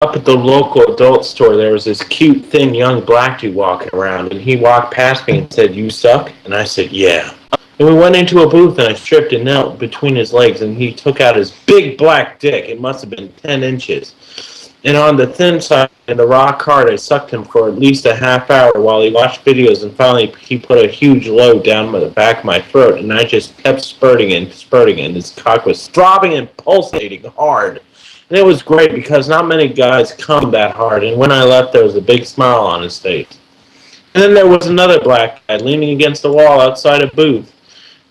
Up at the local adult store, there was this cute, thin, young black dude walking around, and he walked past me and said, "You suck?" And I said, "Yeah." And we went into a booth, and I stripped and knelt between his legs, and he took out his big black dick. It must have been 10 inches. And on the thin side of the rock hard, I sucked him for at least a half hour while he watched videos, and finally he put a huge load down the back of my throat, and I just kept spurting, and his cock was throbbing and pulsating hard. And it was great because not many guys come that hard, and when I left, there was a big smile on his face. And then there was another black guy leaning against the wall outside a booth.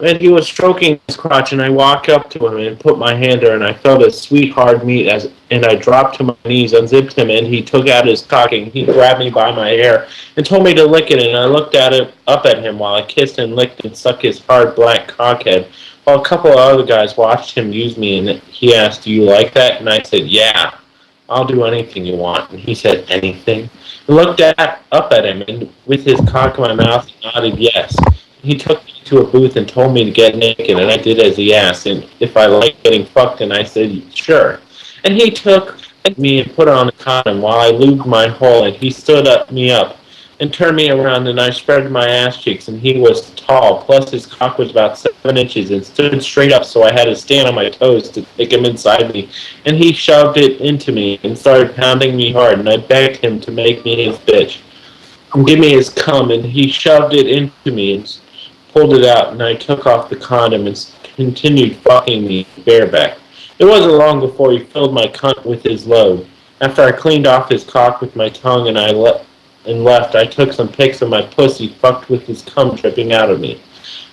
And he was stroking his crotch, and I walked up to him and put my hand there, and I felt his sweet hard meat, and I dropped to my knees, unzipped him, and he took out his cock, and he grabbed me by my hair and told me to lick it, and I looked up at him while I kissed and licked and sucked his hard black cockhead, while a couple of other guys watched him use me, and he asked, "Do you like that?" And I said, "Yeah, I'll do anything you want." And he said, "Anything?" I looked up at him, and with his cock in my mouth, he nodded yes. He took me to a booth and told me to get naked, and I did as he asked, and if I liked getting fucked, and I said, "Sure." And he took me and put on a condom while I lubed my hole, and he stood me up and turned me around, and I spread my ass cheeks, and he was tall, plus his cock was about 7 inches and stood straight up, so I had to stand on my toes to take him inside me, and he shoved it into me and started pounding me hard, and I begged him to make me his bitch and give me his cum, and he shoved it into me and pulled it out, and I took off the condom and continued fucking me bareback. It wasn't long before he filled my cunt with his load. After I cleaned off his cock with my tongue and left, I took some pics of my pussy fucked with his cum dripping out of me.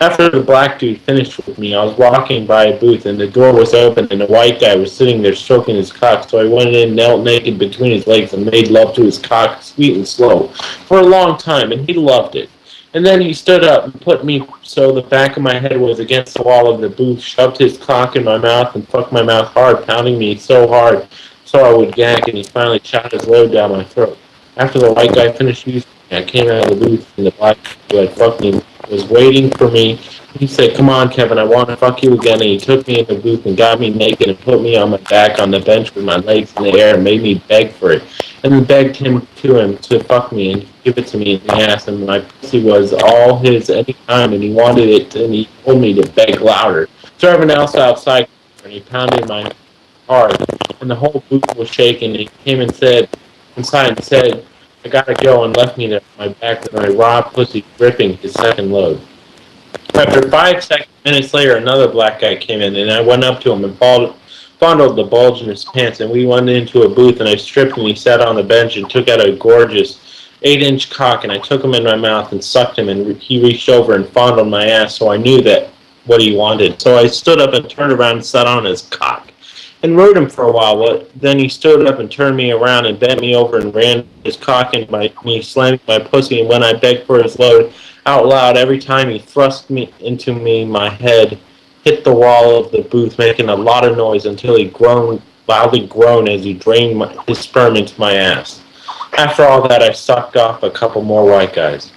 After the black dude finished with me, I was walking by a booth, and the door was open, and a white guy was sitting there stroking his cock, so I went in, knelt naked between his legs, and made love to his cock, sweet and slow, for a long time, and he loved it. And then he stood up and put me so the back of my head was against the wall of the booth, shoved his cock in my mouth, and fucked my mouth hard, pounding me so hard so I would gag, and he finally shot his load down my throat. After the white guy finished using me, I came out of the booth, and the black guy who had fucked me was waiting for me. He said, "Come on, Kevin, I want to fuck you again," and he took me in the booth and got me naked and put me on my back on the bench with my legs in the air and made me beg for it. And then begged him to fuck me and give it to me in the ass, and my pussy was all his any time, and he wanted it, and he told me to beg louder. So everyone else outside, and he pounded my hard, and the whole booth was shaking, and he came and said, inside and said, "I gotta go," and left me there on my back with my raw pussy gripping his second load. After 5 minutes later, another black guy came in, and I went up to him and fondled the bulge in his pants, and we went into a booth, and I stripped him, and he sat on the bench and took out a gorgeous 8-inch cock, and I took him in my mouth and sucked him, and he reached over and fondled my ass, so I knew that what he wanted. So I stood up and turned around and sat on his cock and rode him for a while. But then he stood up and turned me around and bent me over and ran his cock into me, slamming my pussy, and when I begged for his load out loud, every time he thrust me into me, my head hit the wall of the booth, making a lot of noise until he loudly groaned as he drained his sperm into my ass. After all that, I sucked off a couple more white guys.